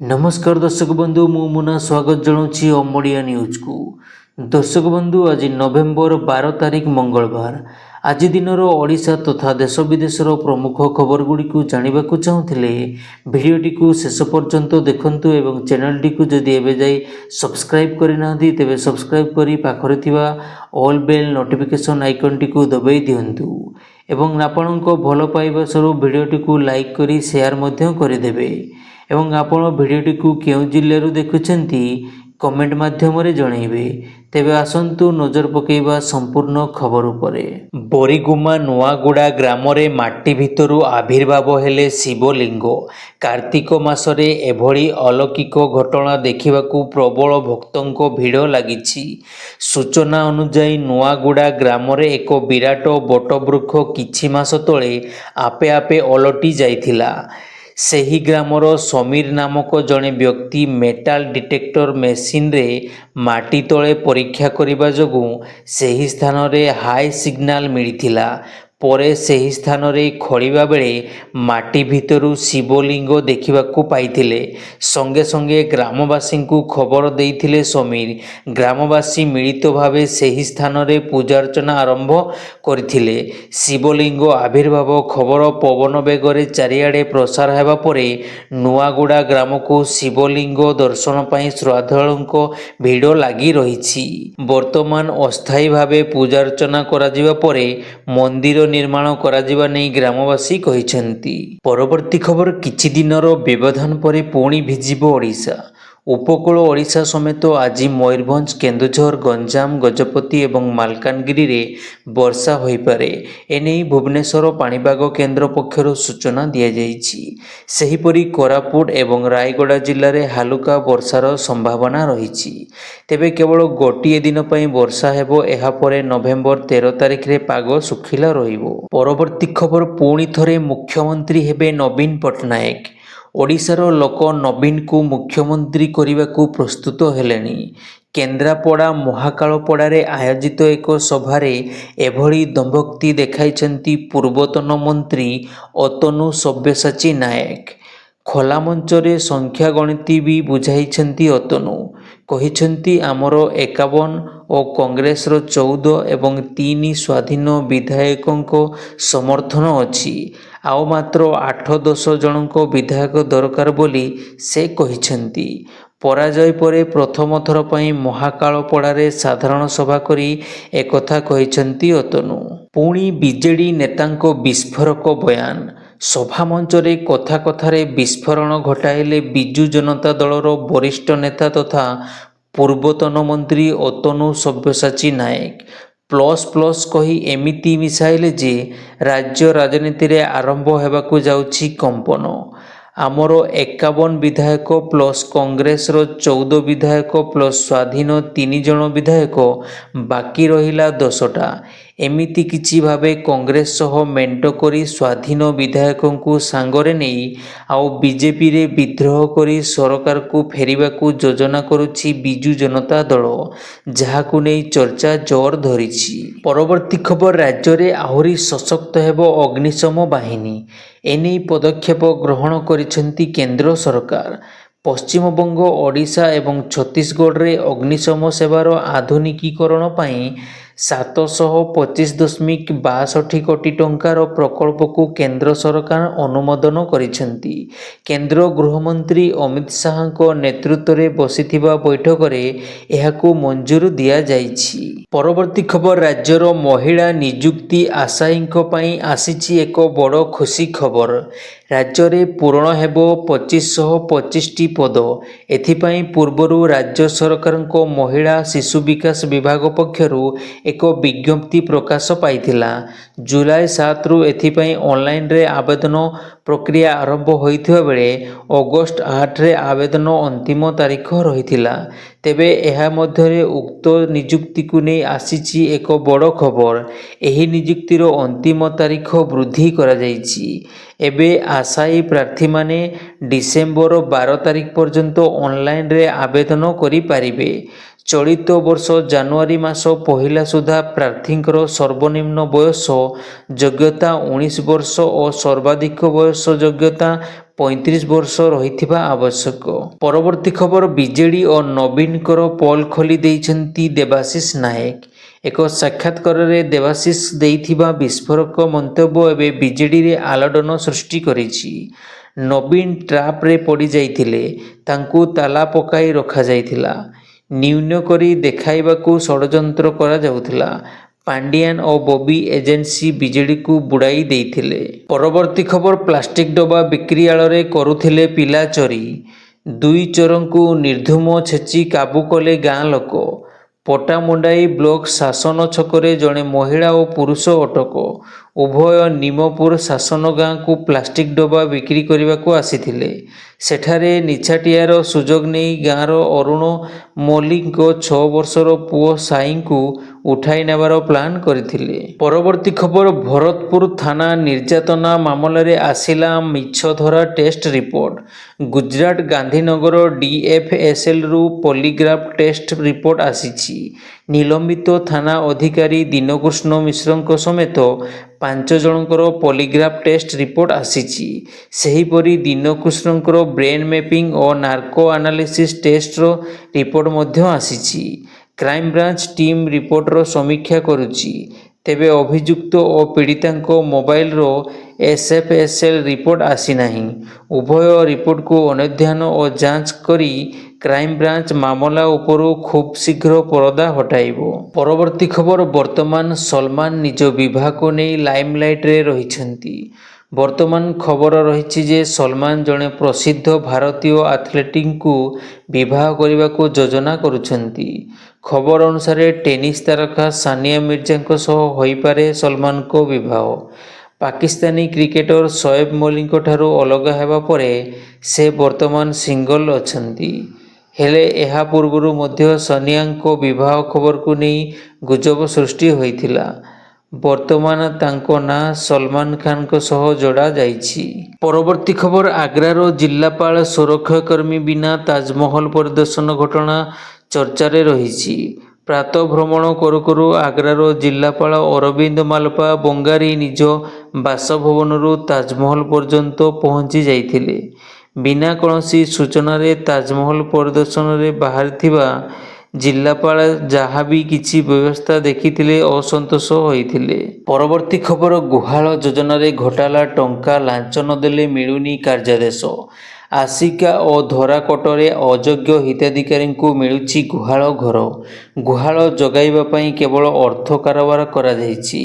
नमस्कार दर्शक बंधु मु मुना स्वागत जनाऊँगी अमोडिया न्यूज को। दर्शक बंधु आज नवेम्बर 12 तारिख मंगलवार आज दिनर ओडिशा तथा देश विदेशर प्रमुख खबर गुड़ी को जानवा चाहूले भिडटी को शेष पर्यंत देखंतु एवं चैनल टी को जदि एबे जाई सब्सक्राइब करना तेबे सब्सक्राइब करी पाखरे थिबा ऑल बेल नोटिफिकेशन आइकन टी को दबाई दियंतु एवं आपणको भल पाइबा स्वरूप भिडटी को लाइक करी शेयर मध्य करदेवे एवं आपण भिडटी को क्यों जिल्लारू देखुछंती कमेंट माध्यम रे जणैबे। तेबे आसंतु नजर पकेइबा संपूर्ण खबर उपरे। बोरीगुमा नुआगुड़ा ग्राम रे माटी भितरु आविर्भाव हेले शिवलिंग। कार्तिक मासरे एभली अलौकिक घटना देखिबाकू प्रबल भक्तों भिड़ लागिछि। सूचना अनुसार नुआगुड़ा ग्राम रे एक विराट बटवृक्ष किछि मास तले आपे आपे ओलटि जाइथिला। ସେହି ଗ୍ରାମର ସମୀର ନାମକ ଜଣେ ବ୍ୟକ୍ତି ମେଟାଲ ଡିଟେକ୍ଟର ମେସିନରେ ମାଟି ତଳେ ପରୀକ୍ଷା କରିବା ଯୋଗୁଁ ସେହି ସ୍ଥାନରେ ହାଇ ସିଗ୍ନାଲ ମିଳିଥିଲା। ପରେ ସେହି ସ୍ଥାନରେ ଖୋଳିବା ବେଳେ ମାଟି ଭିତରୁ ଶିବଲିଙ୍ଗ ଦେଖିବାକୁ ପାଇଥିଲେ। ସଙ୍ଗେ ସଙ୍ଗେ ଗ୍ରାମବାସୀଙ୍କୁ ଖବର ଦେଇଥିଲେ ସମୀର। ଗ୍ରାମବାସୀ ମିଳିତ ଭାବେ ସେହି ସ୍ଥାନରେ ପୂଜାର୍ଚ୍ଚନା ଆରମ୍ଭ କରିଥିଲେ। ଶିବଲିଙ୍ଗ ଆବିର୍ଭାବ ଖବର ପବନ ବେଗରେ ଚାରିଆଡ଼େ ପ୍ରସାର ହେବା ପରେ ନୂଆଗୁଡ଼ା ଗ୍ରାମକୁ ଶିବଲିଙ୍ଗ ଦର୍ଶନ ପାଇଁ ଶ୍ରଦ୍ଧାଳୁଙ୍କ ଭିଡ଼ ଲାଗି ରହିଛି। ବର୍ତ୍ତମାନ ଅସ୍ଥାୟୀ ଭାବେ ପୂଜାର୍ଚ୍ଚନା କରାଯିବା ପରେ ମନ୍ଦିର ନିର୍ମାଣ କରାଯିବା ନେଇ ଗ୍ରାମବାସୀ କହିଛନ୍ତି। ପରବର୍ତ୍ତୀ ଖବର କିଛି ଦିନର ବ୍ୟବଧାନ ପରେ ପୁଣି ଭିଜିବ ଓଡ଼ିଶା। ଉପକୂଳ ଓଡ଼ିଶା ସମେତ ଆଜି ମୟୂରଭଞ୍ଜ, କେନ୍ଦୁଝର, ଗଞ୍ଜାମ, ଗଜପତି ଏବଂ ମାଲକାନଗିରିରେ ବର୍ଷା ହୋଇପାରେ। ଏନେଇ ଭୁବନେଶ୍ୱର ପାଣିପାଗ କେନ୍ଦ୍ର ପକ୍ଷରୁ ସୂଚନା ଦିଆଯାଇଛି। ସେହିପରି କୋରାପୁଟ ଏବଂ ରାୟଗଡ଼ା ଜିଲ୍ଲାରେ ହାଲୁକା ବର୍ଷାର ସମ୍ଭାବନା ରହିଛି। ତେବେ କେବଳ ଗୋଟିଏ ଦିନ ପାଇଁ ବର୍ଷା ହେବ। ଏହାପରେ ନଭେମ୍ବର 13 ତାରିଖରେ ପାଗ ଶୁଖିଲା ରହିବ। ପରବର୍ତ୍ତୀ ଖବର ପୁଣି ଥରେ ମୁଖ୍ୟମନ୍ତ୍ରୀ ହେବେ ନବୀନ ପଟ୍ଟନାୟକ। ଓଡ଼ିଶାର ଲୋକ ନବୀନଙ୍କୁ ମୁଖ୍ୟମନ୍ତ୍ରୀ କରିବାକୁ ପ୍ରସ୍ତୁତ ହେଲେଣି। କେନ୍ଦ୍ରାପଡ଼ା ମହାକାଳପଡ଼ାରେ ଆୟୋଜିତ ଏକ ସଭାରେ ଏଭଳି ଦମ୍ଭୋକ୍ତି ଦେଖାଇଛନ୍ତି ପୂର୍ବତନ ମନ୍ତ୍ରୀ ଅତନୁ ସବ୍ୟସାଚୀ ନାୟକ। ଖୋଲା ମଞ୍ଚରେ ସଂଖ୍ୟା ଗଣତି ବି ବୁଝାଇଛନ୍ତି ଅତନୁ। କହିଛନ୍ତି ଆମର 51 ଓ କଂଗ୍ରେସର 14 ଏବଂ 3 ସ୍ୱାଧୀନ ବିଧାୟକଙ୍କ ସମର୍ଥନ ଅଛି। ଆଉ ମାତ୍ର 8-10 ଜଣଙ୍କ ବିଧାୟକ ଦରକାର ବୋଲି ସେ କହିଛନ୍ତି। ପରାଜୟ ପରେ ପ୍ରଥମ ଥର ପାଇଁ ମହାକାଳପଡ଼ାରେ ସାଧାରଣ ସଭା କରି ଏକଥା କହିଛନ୍ତି ଅତନୁ। ପୁଣି ବିଜେଡି ନେତାଙ୍କ ବିସ୍ଫୋରକ ବୟାନ। ସଭା ମଞ୍ଚରେ କଥା କଥାରେ ବିସ୍ଫୋରଣ ଘଟାଇଲେ ବିଜୁ ଜନତା ଦଳର ବରିଷ୍ଠ ନେତା ତଥା ପୂର୍ବତନ ମନ୍ତ୍ରୀ ଅତନୁ ସବ୍ୟସାଚୀ ନାୟକ। ପ୍ଲସ୍ ପ୍ଲସ୍ କହି ଏମିତି ମିଶାଇଲେ ଯେ ରାଜ୍ୟ ରାଜନୀତିରେ ଆରମ୍ଭ ହେବାକୁ ଯାଉଛି କମ୍ପନ। ଆମର 51 ବିଧାୟକ ପ୍ଲସ୍ କଂଗ୍ରେସର 14 ବିଧାୟକ ପ୍ଲସ୍ ସ୍ୱାଧୀନ 3 ଜଣ ବିଧାୟକ, ବାକି ରହିଲା 10ଟା। ଏମିତି କିଛି ଭାବେ କଂଗ୍ରେସ ସହ ମେଣ୍ଟ କରି ସ୍ୱାଧୀନ ବିଧାୟକଙ୍କୁ ସାଙ୍ଗରେ ନେଇ ଆଉ ବିଜେପିରେ ବିଦ୍ରୋହ କରି ସରକାରକୁ ଫେରିବାକୁ ଯୋଜନା କରୁଛି ବିଜୁ ଜନତା ଦଳ, ଯାହାକୁ ନେଇ ଚର୍ଚ୍ଚା ଜୋର ଧରିଛି। ପରବର୍ତ୍ତୀ ଖବର ରାଜ୍ୟରେ ଆହୁରି ସଶକ୍ତ ହେବ ଅଗ୍ନିଶମ ବାହିନୀ। ଏନେଇ ପଦକ୍ଷେପ ଗ୍ରହଣ କରିଛନ୍ତି କେନ୍ଦ୍ର ସରକାର। ପଶ୍ଚିମବଙ୍ଗ, ଓଡ଼ିଶା ଏବଂ ଛତିଶଗଡ଼ରେ ଅଗ୍ନିଶମ ସେବାର ଆଧୁନିକୀକରଣ ପାଇଁ 725.62 କୋଟି ଟଙ୍କାର ପ୍ରକଳ୍ପକୁ କେନ୍ଦ୍ର ସରକାର ଅନୁମୋଦନ କରିଛନ୍ତି। କେନ୍ଦ୍ର ଗୃହମନ୍ତ୍ରୀ ଅମିତ ଶାହଙ୍କ ନେତୃତ୍ୱରେ ବସିଥିବା ବୈଠକରେ ଏହାକୁ ମଞ୍ଜୁରୀ ଦିଆଯାଇଛି। ପରବର୍ତ୍ତୀ ଖବର ରାଜ୍ୟର ମହିଳା ନିଯୁକ୍ତି ଆଶାୟୀଙ୍କ ପାଇଁ ଆସିଛି ଏକ ବଡ଼ ଖୁସି ଖବର। ରାଜ୍ୟରେ ପୂରଣ ହେବ 2525ଟି ପଦ। ଏଥିପାଇଁ ପୂର୍ବରୁ ରାଜ୍ୟ ସରକାରଙ୍କ ମହିଳା ଶିଶୁ ବିକାଶ ବିଭାଗ ପକ୍ଷରୁ ଏକ ବିଜ୍ଞପ୍ତି ପ୍ରକାଶ ପାଇଥିଲା। ଜୁଲାଇ 7ରୁ ଏଥିପାଇଁ ଅନଲାଇନରେ ଆବେଦନ ପ୍ରକ୍ରିୟା ଆରମ୍ଭ ହୋଇଥିବା ବେଳେ ଅଗଷ୍ଟ 8ରେ ଆବେଦନ ଅନ୍ତିମ ତାରିଖ ରହିଥିଲା। ତେବେ ଏହା ମଧ୍ୟରେ ଉକ୍ତ ନିଯୁକ୍ତିକୁ ନେଇ ଆସିଛି ଏକ ବଡ଼ ଖବର। ଏହି ନିଯୁକ୍ତିର ଅନ୍ତିମ ତାରିଖ ବୃଦ୍ଧି କରାଯାଇଛି। ଏବେ ଆଶାୟୀ ପ୍ରାର୍ଥୀମାନେ ଡିସେମ୍ବର 12 ତାରିଖ ପର୍ଯ୍ୟନ୍ତ ଅନଲାଇନରେ ଆବେଦନ କରିପାରିବେ। ଚଳିତ ବର୍ଷ ଜାନୁଆରୀ ମାସ ପହିଲା ସୁଦ୍ଧା ପ୍ରାର୍ଥୀଙ୍କର ସର୍ବନିମ୍ନ ବୟସ ଯୋଗ୍ୟତା 19 ବର୍ଷ ଓ ସର୍ବାଧିକ ବୟସ ଯୋଗ୍ୟତା 35 ବର୍ଷ ରହିଥିବା ଆବଶ୍ୟକ। ପରବର୍ତ୍ତୀ ଖବର ବିଜେଡି ଓ ନବୀନଙ୍କର ପୋଲ୍ ଖୋଲି ଦେଇଛନ୍ତି ଦେବାଶିଷ ନାୟକ। ଏକ ସାକ୍ଷାତକାରରେ ଦେବାଶିଷ ଦେଇଥିବା ବିସ୍ଫୋରକ ମନ୍ତବ୍ୟ ଏବେ ବିଜେଡିରେ ଆଲୋଡ଼ନ ସୃଷ୍ଟି କରିଛି। ନବୀନ ଟ୍ରାପ୍ରେ ପଡ଼ିଯାଇଥିଲେ, ତାଙ୍କୁ ତାଲା ପକାଇ ରଖାଯାଇଥିଲା, ନ୍ୟୁନ କରି ଦେଖାଇବାକୁ ଷଡ଼ଯନ୍ତ୍ର କରାଯାଉଥିଲା। ପାଣ୍ଡିଆନ ଓ ବବି ଏଜେନ୍ସି ବିଜେଡିକୁ ବୁଡ଼ାଇ ଦେଇଥିଲେ। ପରବର୍ତ୍ତୀ ଖବର ପ୍ଲାଷ୍ଟିକ ଡବା ବିକ୍ରି ଆଳରେ କରୁଥିଲେ ପିଲା ଚୋରି, 2 ଚୋରଙ୍କୁ ନିର୍ଧୂମ ଛେଚି କାବୁ କଲେ ଗାଁ ଲୋକ। ପଟ୍ଟାମୁଣ୍ଡାଇ ବ୍ଲକ ଶାସନ ଛକରେ ଜଣେ ମହିଳା ଓ ପୁରୁଷ ଅଟକ, ଉଭୟ ନିମପୁର ଶାସନ ଗାଁକୁ ପ୍ଲାଷ୍ଟିକ ଡବା ବିକ୍ରି କରିବାକୁ ଆସିଥିଲେ। ସେଠାରେ ନିଛାଟିଆର ସୁଯୋଗ ନେଇ ଗାଁର ଅରୁଣ ମଲ୍ଲିକଙ୍କ 6 ବର୍ଷର ପୁଅ ସାଇଙ୍କୁ ଉଠାଇ ନେବାର ପ୍ଲାନ୍ କରିଥିଲେ। ପରବର୍ତ୍ତୀ ଖବର ଭରତପୁର ଥାନା ନିର୍ଯାତନା ମାମଲାରେ ଆସିଲା ମିଛଧରା ଟେଷ୍ଟ ରିପୋର୍ଟ। ଗୁଜରାଟ ଗାନ୍ଧୀନଗର ଡିଏଫଏସ୍ଏଲ୍ରୁ ପଲିଗ୍ରାଫ ଟେଷ୍ଟ ରିପୋର୍ଟ ଆସିଛି। ନିଲମ୍ବିତ ଥାନା ଅଧିକାରୀ ଦୀନକୃଷ୍ଣ ମିଶ୍ରଙ୍କ ସମେତ 5 ଜଣଙ୍କର ପଲିଗ୍ରାଫ ଟେଷ୍ଟ ରିପୋର୍ଟ ଆସିଛି। ସେହିପରି ଦୀନକୃଷ୍ଣଙ୍କର ବ୍ରେନ୍ ମ୍ୟାପିଂ ଓ ନାର୍କୋ ଆନାଲିସିସ୍ ଟେଷ୍ଟର ରିପୋର୍ଟ ମଧ୍ୟ ଆସିଛି। କ୍ରାଇମବ୍ରାଞ୍ଚ ଟିମ୍ ରିପୋର୍ଟର ସମୀକ୍ଷା କରୁଛି। ତେବେ ଅଭିଯୁକ୍ତ ଓ ପୀଡ଼ିତାଙ୍କ ମୋବାଇଲର ଏସ୍ଏଫ୍ଏସ୍ଏଲ୍ ରିପୋର୍ଟ ଆସିନାହିଁ। ଉଭୟ ରିପୋର୍ଟକୁ ଅନୁଧ୍ୟାନ ଓ ଯାଞ୍ଚ କରି କ୍ରାଇମବ୍ରାଞ୍ଚ ମାମଲା ଉପରୁ ଖୁବ୍ ଶୀଘ୍ର ପରଦା ହଟାଇବ। ପରବର୍ତ୍ତୀ ଖବର ବର୍ତ୍ତମାନ ସଲମାନ ନିଜ ବିବାହକୁ ନେଇ ଲାଇମଲାଇଟ୍ରେ ରହିଛନ୍ତି। ବର୍ତ୍ତମାନ ଖବର ରହିଛି ଯେ ସଲମାନ ଜଣେ ପ୍ରସିଦ୍ଧ ଭାରତୀୟ ଆଥଲେଟ୍ଙ୍କୁ ବିବାହ କରିବାକୁ ଯୋଜନା କରୁଛନ୍ତି। ଖବର ଅନୁସାରେ ଟେନିସ୍ ତାରକା ସାନିଆ ମିର୍ଜାଙ୍କ ସହ ହୋଇପାରେ ସଲମାନଙ୍କ ବିବାହ। ପାକିସ୍ତାନୀ କ୍ରିକେଟର ଶୋଏବ ମଲିକଙ୍କ ଠାରୁ ଅଲଗା ହେବା ପରେ ସେ ବର୍ତ୍ତମାନ ସିଙ୍ଗଲ ଅଛନ୍ତି। ହେଲେ ଏହା ପୂର୍ବରୁ ମଧ୍ୟ ସାନିଆଙ୍କ ବିବାହ ଖବରକୁ ନେଇ ଗୁଜବ ସୃଷ୍ଟି ହୋଇଥିଲା। ବର୍ତ୍ତମାନ ତାଙ୍କ ନାଁ ସଲମାନ ଖାନଙ୍କ ସହ ଯୋଡ଼ା ଯାଇଛି। ପରବର୍ତ୍ତୀ ଖବର ଆଗ୍ରାର ଜିଲ୍ଲାପାଳ ସୁରକ୍ଷାକର୍ମୀ ବିନା ତାଜମହଲ ପରିଦର୍ଶନ ଘଟଣା ଚର୍ଚ୍ଚାରେ ରହିଛି। ପ୍ରାତଃ ଭ୍ରମଣ କରୁ କରୁ ଆଗ୍ରାର ଜିଲ୍ଲାପାଳ ଅରବିନ୍ଦ ମାଲପା ବଙ୍ଗାରୀ ନିଜ ବାସଭବନରୁ ତାଜମହଲ ପର୍ଯ୍ୟନ୍ତ ପହଞ୍ଚି ଯାଇଥିଲେ। ବିନା କୌଣସି ସୂଚନାରେ ତାଜମହଲ ପରିଦର୍ଶନରେ ବାହାରିଥିବା ଜିଲ୍ଲାପାଳ ଯାହା ବି କିଛି ବ୍ୟବସ୍ଥା ଦେଖିଥିଲେ ଅସନ୍ତୋଷ ହୋଇଥିଲେ। ପରବର୍ତ୍ତୀ ଖବର ଗୁହାଳ ଯୋଜନାରେ ଘୋଟାଲା, ଟଙ୍କା ଲାଞ୍ଚ ନଦେଲେ ମିଳୁନି କାର୍ଯ୍ୟାଦେଶ। ଆସିକା ଓ ଧରାକୋଟରେ ଅଯୋଗ୍ୟ ହିତାଧିକାରୀଙ୍କୁ ମିଳୁଛି ଗୁହାଳ ଘର। ଗୁହାଳ ଯୋଗାଇବା ପାଇଁ କେବଳ ଅର୍ଥ କାରବାର କରାଯାଇଛି।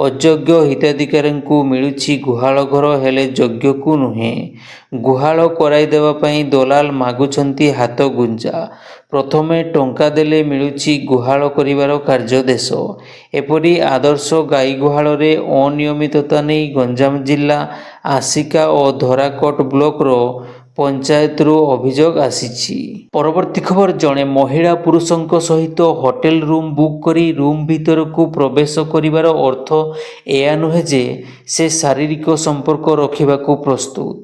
ଅଯୋଗ୍ୟ ହିତାଧିକାରୀଙ୍କୁ ମିଳୁଛି ଗୁହାଳ ଘର, ହେଲେ ଯୋଗ୍ୟକୁ ନୁହେଁ। ଗୁହାଳ କରାଇ ଦେବା ପାଇଁ ଦଲାଲ ମାଗୁଛନ୍ତି ହାତ ଗୁଞ୍ଜା। ପ୍ରଥମେ ଟଙ୍କା ଦେଲେ ମିଳୁଛି ଗୁହାଳ କରିବାର କାର୍ଯ୍ୟାଦେଶ। ଏପରି ଆଦର୍ଶ ଗାଈ ଗୁହାଳରେ ଅନିୟମିତତା ନେଇ ଗଞ୍ଜାମ ଜିଲ୍ଲା ଆସିକା ଓ ଧରାକୋଟ ବ୍ଲକର ପଞ୍ଚାୟତରୁ ଅଭିଯୋଗ ଆସିଛି। ପରବର୍ତ୍ତୀ ଖବର ଜଣେ ମହିଳା ପୁରୁଷଙ୍କ ସହିତ ହୋଟେଲ ରୁମ୍ ବୁକ୍ କରି ରୁମ୍ ଭିତରକୁ ପ୍ରବେଶ କରିବାର ଅର୍ଥ ଏହା ନୁହେଁ ଯେ ସେ ଶାରୀରିକ ସମ୍ପର୍କ ରଖିବାକୁ ପ୍ରସ୍ତୁତ।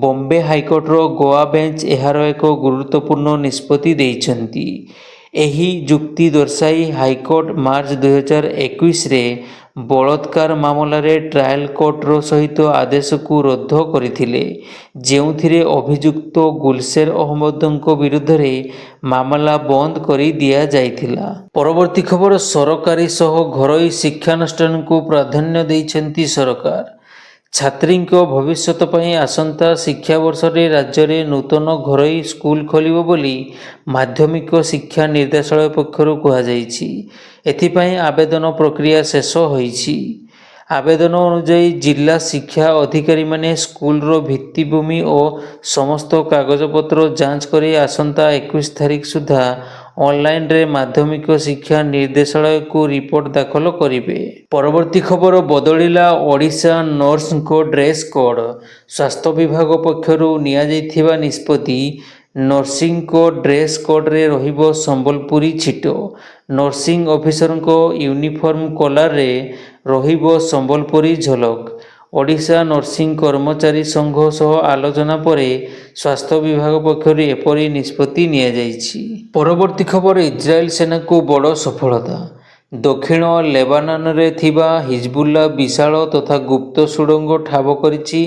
ବମ୍ବେ ହାଇକୋର୍ଟର ଗୋଆ ବେଞ୍ଚ ଏହାର ଏକ ଗୁରୁତ୍ୱପୂର୍ଣ୍ଣ ନିଷ୍ପତ୍ତି ଦେଇଛନ୍ତି। ଏହି ଯୁକ୍ତି ଦର୍ଶାଇ ହାଇକୋର୍ଟ ମାର୍ଚ୍ଚ 2021ରେ ବଳାତ୍କାର ମାମଲାରେ ଟ୍ରାଏଲ କୋର୍ଟର ସହିତ ଆଦେଶକୁ ରଦ୍ଦ କରିଥିଲେ, ଯେଉଁଥିରେ ଅଭିଯୁକ୍ତ ଗୁଲଶେର ଅହମ୍ମଦଙ୍କ ବିରୁଦ୍ଧରେ ମାମଲା ବନ୍ଦ କରି ଦିଆଯାଇଥିଲା। ପରବର୍ତ୍ତୀ ଖବର ସରକାରୀ ସହ ଘରୋଇ ଶିକ୍ଷାନୁଷ୍ଠାନକୁ ପ୍ରାଧାନ୍ୟ ଦେଇଛନ୍ତି ସରକାର। ଛାତ୍ରୀଙ୍କ ଭବିଷ୍ୟତ ପାଇଁ ଆସନ୍ତା ଶିକ୍ଷାବର୍ଷରେ ରାଜ୍ୟରେ ନୂତନ ଘରୋଇ ସ୍କୁଲ ଖୋଲିବ ବୋଲି ମାଧ୍ୟମିକ ଶିକ୍ଷା ନିର୍ଦ୍ଦେଶାଳୟ ପକ୍ଷରୁ କୁହାଯାଇଛି। ଏଥିପାଇଁ ଆବେଦନ ପ୍ରକ୍ରିୟା ଶେଷ ହୋଇଛି। ଆବେଦନ ଅନୁଯାୟୀ ଜିଲ୍ଲା ଶିକ୍ଷା ଅଧିକାରୀମାନେ ସ୍କୁଲର ଭିତ୍ତିଭୂମି ଓ ସମସ୍ତ କାଗଜପତ୍ର ଯାଞ୍ଚ କରି ଆସନ୍ତା 21 ତାରିଖ ସୁଦ୍ଧା ଅନଲାଇନରେ ମାଧ୍ୟମିକ ଶିକ୍ଷା ନିର୍ଦ୍ଦେଶାଳୟକୁ ରିପୋର୍ଟ ଦାଖଲ କରିବେ। ପରବର୍ତ୍ତୀ ଖବର ବଦଳିଲା ଓଡ଼ିଶା ନର୍ସଙ୍କ ଡ୍ରେସ୍ କୋଡ୍। ସ୍ୱାସ୍ଥ୍ୟ ବିଭାଗ ପକ୍ଷରୁ ନିଆଯାଇଥିବା ନିଷ୍ପତ୍ତି। ନର୍ସିଂଙ୍କ ଡ୍ରେସ୍ କୋଡ୍ରେ ରହିବ ସମ୍ବଲପୁରୀ ଛିଟ। ନର୍ସିଂ ଅଫିସରଙ୍କ ୟୁନିଫର୍ମ କଲାରରେ ରହିବ ସମ୍ବଲପୁରୀ ଝଲକ। ଓଡ଼ିଶା ନର୍ସିଂ କର୍ମଚାରୀ ସଂଘ ସହ ଆଲୋଚନା ପରେ ସ୍ୱାସ୍ଥ୍ୟ ବିଭାଗ ପକ୍ଷରୁ ଏପରି ନିଷ୍ପତ୍ତି ନିଆଯାଇଛି। ପରବର୍ତ୍ତୀ ଖବର ଇସ୍ରାଏଲ ସେନାକୁ ବଡ଼ ସଫଳତା। ଦକ୍ଷିଣ ଲେବାନନରେ ଥିବା ହିଜବୁଲ୍ଲା ବିଶାଳ ତଥା ଗୁପ୍ତ ସୁଡ଼ଙ୍ଗ ଠାବ କରିଛି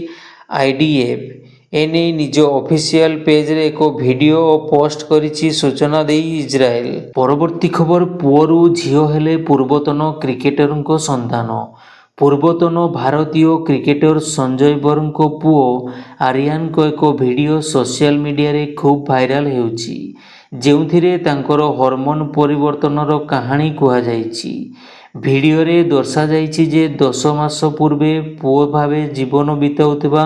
ଆଇଡିଏଫ୍। एने निज ऑफिशियल पेज रे एक वीडियो पोस्ट करिछि सूचना देई इजराइल। परवर्ती खबर पुअरु झियो हेले पूर्वतन क्रिकेटरଙ୍କ संधान। पूर्वतन भारतीय क्रिकेटर संजय बरुंको पुओ आर्यान को एक वीडियो सोशल मीडिया रे खूब भाइराल हेउछि, जेउथिरे तांकर हार्मोन परिवर्तनर कहानी कुहा जाइछि। भिडियो रे दर्शा जाइछि जे 10 मास पूर्वे पुओ भावे जीवन बिताउथिबा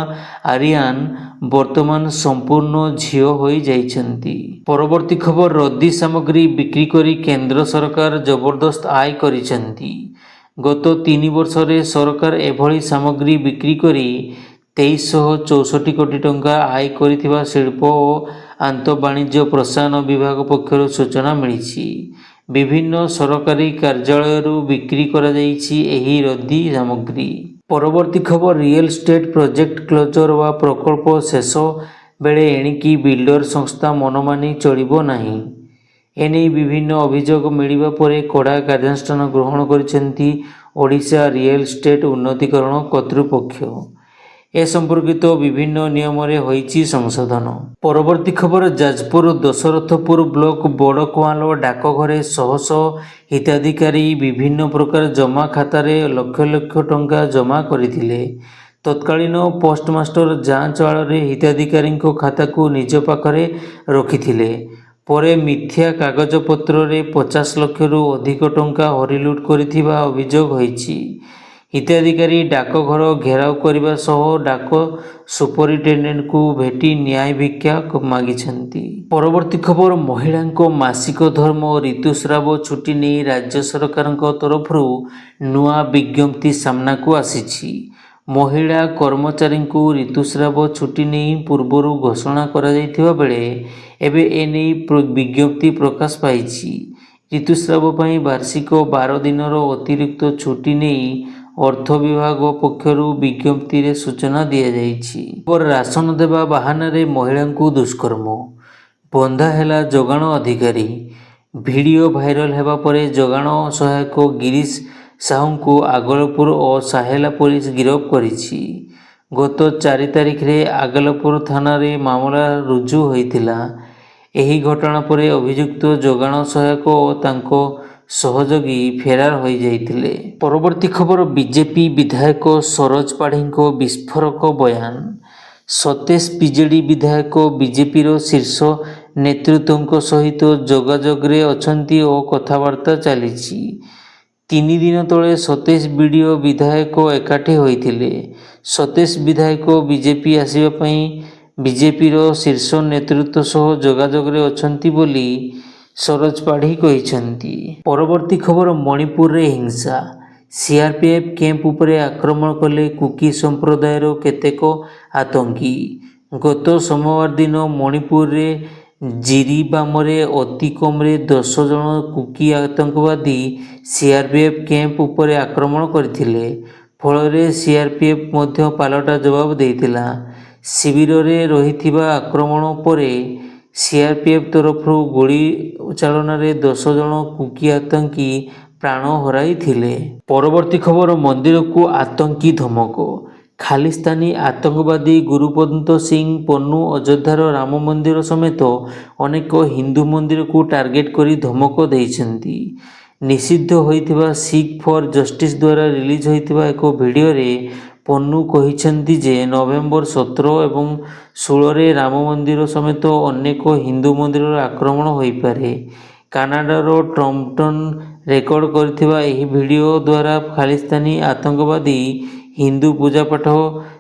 आर्यान वर्तमान संपूर्ण झियो होई जाइछन्ति। परवर्ती खबर रद्दी सामग्री बिक्री करी केंद्र सरकार जबरदस्त आय करिछन्ति। गत 3 वर्ष रे सरकार एभली सामग्री बिक्री करी 2364 कोटी टंका आय करिथिबा शिल्प और आंत वाणिज्य प्रसारण विभाग पक्षरु सूचना मिलिछि। विभिन्न सरकारी कार्यालयरू बिक्री करा जाइछि एही रद्दी सामग्री। परवर्ती खबर रियल स्टेट प्रोजेक्ट क्लोजर वा प्रकल्प शेष बेले एणिकी बिल्डर संस्था मनमानी चलिबो नाही। एने विभिन्न अभियोग मिलिबा परे कड़ा कार्यानुष्ठान ग्रहण करिसेंती ओडिशा रियल स्टेट उन्नतीकरण कर्तृपक्ष। ए संपर्कित विभिन्न नियम रे होईछि संशोधन। परवर्ती खबर जाजपुर दशरथपुर ब्लॉक बड़कुआलो डाकघरे शह शह हिताधिकारी विभिन्न प्रकार जमा खातारे लक्ष लक्ष टंका जमा करथिले। तत्कालीन पोस्टमास्टर जांच आଳରେ हिताधिकारी खाता को निज पाखरे रखिथिले। परे मिथ्या कागजपत्र रे 50 लाख रु अधिक टंका हरिलुट करिथिबा अभियोग होईछि। हिताधिकारी डाकघर घेराव करने सह डाक सुपरिटेडेंट को भेटी न्याय भिक्षा मागिछन्ति। परवर्ती खबर महिला मासिक धर्म और ऋतुस्राव छुट्टी नहीं राज्य सरकार तरफ नुआ विज्ञप्ति सामना को आसीछि। महिला कर्मचारी को ऋतुस्राव छुट्टी नहीं पूर्वर घोषणा करा जाइथिबा बेले एबे एने विज्ञप्ति प्रकाश पाइछि। ऋतुस्राव पई वार्षिक 12 दिनर अतिरिक्त छुट्टी नहीं अर्थ विभाग पक्षरु विज्ञप्ति रे सूचना दिया जाइछि। पर राशन देवा बहाना रे महिला को दुष्कर्म बंधा हेला जोगाण अधिकारी। वीडियो भाइराल हेबा परे जोगाण सहायक गिरीश साहू को आगलपुर और साहेला पुलिस गिरफ्त करिछि। गत 4 तारिख रे आगलपुर थाना रे मामला रुजु होइथिला। एही घटना परे अभियुक्त जोगाण सहायक और तांको सहयोगी फेरार हो जाइथिले। परवर्ती खबर बीजेपी विधायक सरोज पाढ़ी को विस्फोरक बयान। सतेश बीजेडी विधायक बीजेपी शीर्ष नेतृत्व सहित जोगाजोग रे अछंती और कथबार्ता चलीछि। 3 दिन तले सतेश बीडीओ विधायक एकाठी होइथिले। सतेश विधायक बीजेपी आसीबा पई बीजेपी शीर्ष नेतृत्व सह जोगाजोग रे अछंती बोली सरोज पाढ़ी कहिसंती। परवर्ती खबर मणिपुर रे हिंसा। सीआरपीएफ कैंप उपरे आक्रमण कले कुकी संप्रदायर केतेक आतंकी। गत सोमवार दिन मणिपुर रे जिरीबामरे अति कम 10 जन कुकी आतंकवादी सीआरपीएफ कैंप उपरे आक्रमण करथिले। फल सीआरपीएफ मध्य पालटा जवाब देइतिला। शिविर रे रहिथिबा आक्रमण परे सीआरपीएफ तरफ गोली चालन 10 जन कुकी आतंकी प्राण हराई थिले। परवर्ती खबर मंदिर को आतंकी धमक। खालिस्तानी आतंकवादी गुरुपंत सिंह पन्नू अयोध्यार राम मंदिर समेत अनेक हिंदू मंदिर को टार्गेट करी धमक देइछन्ति। निषिद्ध होइथिबा सिख फॉर जस्टिस द्वारा रिलीज होइथिबा एक वीडियो रे पन्नू कहिछन्ति जे नवेम्बर 17 एवं 16 रे राम मंदिर समेत अनेक हिंदू मंदिर आक्रमण होइपारे। कानाडार ट्रम्पटन रेकर्ड करथिबा एही वीडियो द्वारा खालिस्तानी आतंकवादी हिंदू पूजापाठ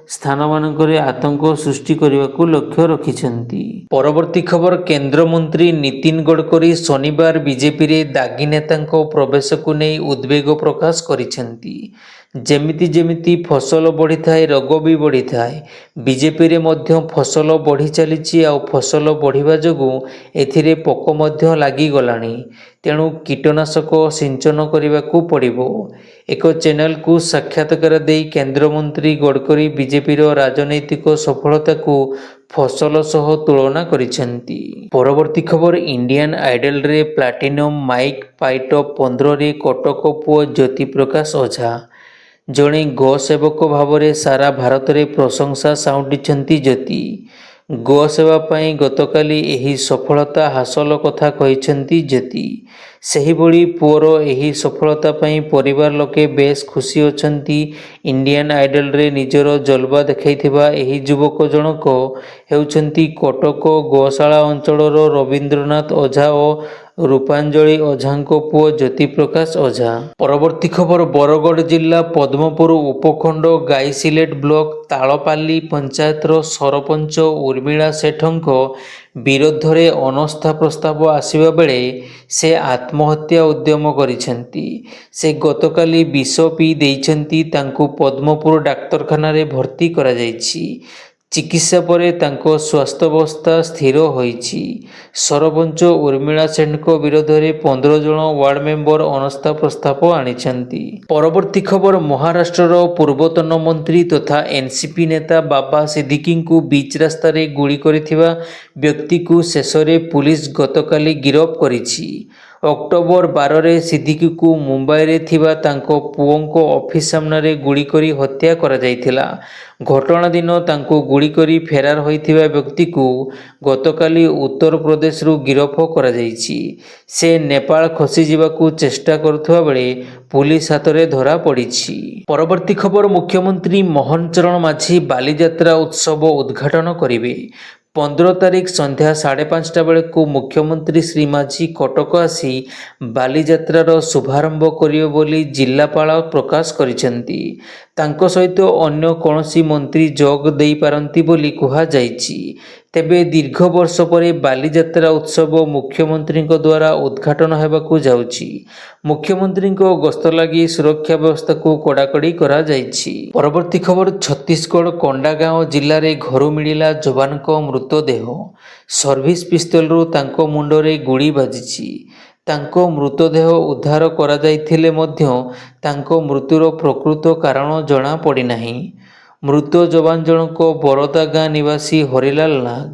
स्थान मानकरे आतंक सृष्टि करने लक्ष्य रखिछन्ति। परवर्ती खबर केंद्र मंत्री नितिन गडकरी शनिवार बीजेपी रे दागी नेता प्रवेश को नहीं उद्वेग प्रकाश करिछन्ति। जेमिति जेमिति फसल बढ़ी थाए रोग भी बढ़ी थाए। बीजेपी रे मध्य फसल बढ़ी चलीछि आ फसल बढ़िबा जोगु एथिरे पोक मध्य लागी गलाणी। तेणु कीटनाशक सिंचन करने पड़िबो। एक चैनल को साक्षात्कार देई केंद्र मंत्री गडकरी बीजेपी रो राजनैतिक सफलता को फसल सह तुलना करिसेंती। परवर्ती खबर इंडियन आइडल रे प्लाटिनम माइक पाइट 15 रे कटक पुओ ज्योति प्रकाश ओझा। ଜଣେ ଗୋସେବକ ଭାବରେ ସାରା ଭାରତରେ ପ୍ରଶଂସା ସାଉଁଟିଛନ୍ତି ଜ୍ୟୋତି। ଗୋସେବା ପାଇଁ ଗତକାଲି ଏହି ସଫଳତା ହାସଲ କଥା କହିଛନ୍ତି ଜ୍ୟୋତି। ସେହିଭଳି ପୁଅର ଏହି ସଫଳତା ପାଇଁ ପରିବାର ଲୋକେ ବେଶ୍ ଖୁସି ଅଛନ୍ତି। ଇଣ୍ଡିଆନ୍ ଆଇଡଲରେ ନିଜର ଜଲବା ଦେଖାଇଥିବା ଏହି ଯୁବକ ଜଣକ ହେଉଛନ୍ତି କଟକ ଗୋଶାଳା ଅଞ୍ଚଳର ରବୀନ୍ଦ୍ରନାଥ ଓଝା ଓ ରୂପାଞ୍ଜଳି ଓଝାଙ୍କ ପୁଅ ଜ୍ୟୋତିପ୍ରକାଶ ଓଝା। ପରବର୍ତ୍ତୀ ଖବର ବରଗଡ଼ ଜିଲ୍ଲା ପଦ୍ମପୁର ଉପଖଣ୍ଡ ଗାଇସିଲେଟ ବ୍ଲକ ତାଳପାଲି ପଞ୍ଚାୟତର ସରପଞ୍ଚ ଉର୍ମିଳା ସେଠଙ୍କ ବିରୋଧରେ ଅନାସ୍ଥା ପ୍ରସ୍ତାବ ଆସିବା ବେଳେ ସେ ଆତ୍ମହତ୍ୟା ଉଦ୍ୟମ କରିଛନ୍ତି। ସେ ଗତକାଲି ବିଷ ପିଇ ଦେଇଛନ୍ତି। ତାଙ୍କୁ ପଦ୍ମପୁର ଡାକ୍ତରଖାନାରେ ଭର୍ତ୍ତି କରାଯାଇଛି। ଚିକିତ୍ସା ପରେ ତାଙ୍କ ସ୍ୱାସ୍ଥ୍ୟାବସ୍ଥା ସ୍ଥିର ହୋଇଛି। ସରପଞ୍ଚ ଉର୍ମିଳା ସେଠଙ୍କ ବିରୋଧରେ 15 ଜଣ ୱାର୍ଡ ମେମ୍ବର ଅନାସ୍ଥା ପ୍ରସ୍ତାବ ଆଣିଛନ୍ତି। ପରବର୍ତ୍ତୀ ଖବର ମହାରାଷ୍ଟ୍ରର ପୂର୍ବତନ ମନ୍ତ୍ରୀ ତଥା ଏନସିପି ନେତା ବାବା ସିଦ୍ଦିକିଙ୍କୁ ବିଚ୍ ରାସ୍ତାରେ ଗୁଳି କରିଥିବା ବ୍ୟକ୍ତିକୁ ଶେଷରେ ପୁଲିସ ଗତକାଲି ଗିରଫ କରିଛି। ଅକ୍ଟୋବର 12ରେ ସିଦ୍ଦିକିକୁ ମୁମ୍ବାଇରେ ଥିବା ତାଙ୍କ ପୁଅଙ୍କ ଅଫିସ ସାମ୍ନାରେ ଗୁଳି କରି ହତ୍ୟା କରାଯାଇଥିଲା। ଘଟଣା ଦିନ ତାଙ୍କୁ ଗୁଳି କରି ଫେରାର ହୋଇଥିବା ବ୍ୟକ୍ତିକୁ ଗତକାଲି ଉତ୍ତରପ୍ରଦେଶରୁ ଗିରଫ କରାଯାଇଛି। ସେ ନେପାଳ ଖସିଯିବାକୁ ଚେଷ୍ଟା କରୁଥିବା ବେଳେ ପୁଲିସ ହାତରେ ଧରା ପଡ଼ିଛି। ପରବର୍ତ୍ତୀ ଖବର ମୁଖ୍ୟମନ୍ତ୍ରୀ ମୋହନ ଚରଣ ମାଝୀ ବାଲିଯାତ୍ରା ଉତ୍ସବ ଉଦ୍ଘାଟନ କରିବେ। 15 ତାରିଖ ସନ୍ଧ୍ୟା 5:30 ବେଳକୁ ମୁଖ୍ୟମନ୍ତ୍ରୀ ଶ୍ରୀ ମାଝୀ କଟକ ଆସି ବାଲିଯାତ୍ରାର ଶୁଭାରମ୍ଭ କରିବେ ବୋଲି ଜିଲ୍ଲାପାଳ ପ୍ରକାଶ କରିଛନ୍ତି। ତାଙ୍କ ସହିତ ଅନ୍ୟ କୌଣସି ମନ୍ତ୍ରୀ ଯୋଗ ଦେଇପାରନ୍ତି ବୋଲି କୁହାଯାଇଛି। ତେବେ ଦୀର୍ଘ ବର୍ଷ ପରେ ବାଲିଯାତ୍ରା ଉତ୍ସବ ମୁଖ୍ୟମନ୍ତ୍ରୀଙ୍କ ଦ୍ୱାରା ଉଦ୍ଘାଟନ ହେବାକୁ ଯାଉଛି। ମୁଖ୍ୟମନ୍ତ୍ରୀଙ୍କ ଗସ୍ତ ଲାଗି ସୁରକ୍ଷା ବ୍ୟବସ୍ଥାକୁ କଡ଼ାକଡ଼ି କରାଯାଇଛି। ପରବର୍ତ୍ତୀ ଖବର ଛତିଶଗଡ଼ କୋଣ୍ଡାଗାଁଓ ଜିଲ୍ଲାରେ ଘରୁ ମିଳିଲା ଯବାନଙ୍କ ମୃତଦେହ। ସର୍ଭିସ ପିସ୍ତଲରୁ ତାଙ୍କ ମୁଣ୍ଡରେ ଗୁଳି ବାଜିଛି। ତାଙ୍କ ମୃତଦେହ ଉଦ୍ଧାର କରାଯାଇଥିଲେ ମଧ୍ୟ ତାଙ୍କ ମୃତ୍ୟୁର ପ୍ରକୃତ କାରଣ ଜଣାପଡ଼ିନାହିଁ। ମୃତ ଯବାନ ଜଣକ ବରଦା ଗାଁ ନିବାସୀ ହରିଲାଲ ନାଗ।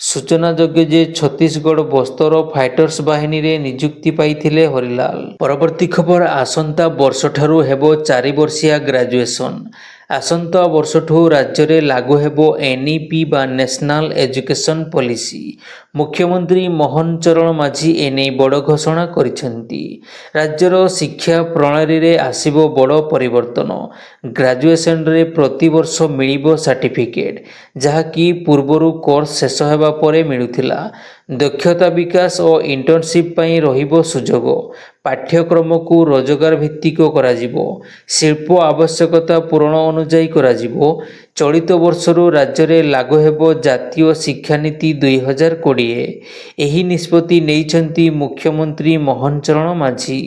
ସୂଚନାଯୋଗ୍ୟ ଯେ ଛତିଶଗଡ଼ ବସ୍ତର ଫାଇଟର୍ସ ବାହିନୀରେ ନିଯୁକ୍ତି ପାଇଥିଲେ ହରିଲାଲ। ପରବର୍ତ୍ତୀ ଖବର ଆସନ୍ତା ବର୍ଷଠାରୁ ହେବ 4 ବର୍ଷିଆ ଗ୍ରାଜୁଏସନ। ଆସନ୍ତା ବର୍ଷଠୁ ରାଜ୍ୟରେ ଲାଗୁ ହେବ ଏନ୍ଇପି ବା ନ୍ୟାସନାଲ ଏଜୁକେସନ ପଲିସି। ମୁଖ୍ୟମନ୍ତ୍ରୀ ମୋହନ ଚରଣ ମାଝୀ ଏନେଇ ବଡ଼ ଘୋଷଣା କରିଛନ୍ତି। ରାଜ୍ୟର ଶିକ୍ଷା ପ୍ରଣାଳୀରେ ଆସିବ ବଡ଼ ପରିବର୍ତ୍ତନ। ଗ୍ରାଜୁଏସନରେ ପ୍ରତିବର୍ଷ ମିଳିବ ସାର୍ଟିଫିକେଟ, ଯାହାକି ପୂର୍ବରୁ କୋର୍ସ ଶେଷ ହେବା ପରେ ମିଳୁଥିଲା। ଦକ୍ଷତା ବିକାଶ ଓ ଇଣ୍ଟର୍ନସିପ୍ ପାଇଁ ରହିବ ସୁଯୋଗ। ପାଠ୍ୟକ୍ରମକୁ ରୋଜଗାର ଭିତ୍ତିକ କରାଯିବ। ଶିଳ୍ପ ଆବଶ୍ୟକତା ପୂରଣ ଅନୁଯାୟୀ କରାଯିବ। ଚଳିତ ବର୍ଷରୁ ରାଜ୍ୟରେ ଲାଗୁ ହେବ ଜାତୀୟ ଶିକ୍ଷାନୀତି 2020। ଏହି ନିଷ୍ପତ୍ତି ନେଇଛନ୍ତି ମୁଖ୍ୟମନ୍ତ୍ରୀ ମୋହନ ଚରଣ ମାଝୀ।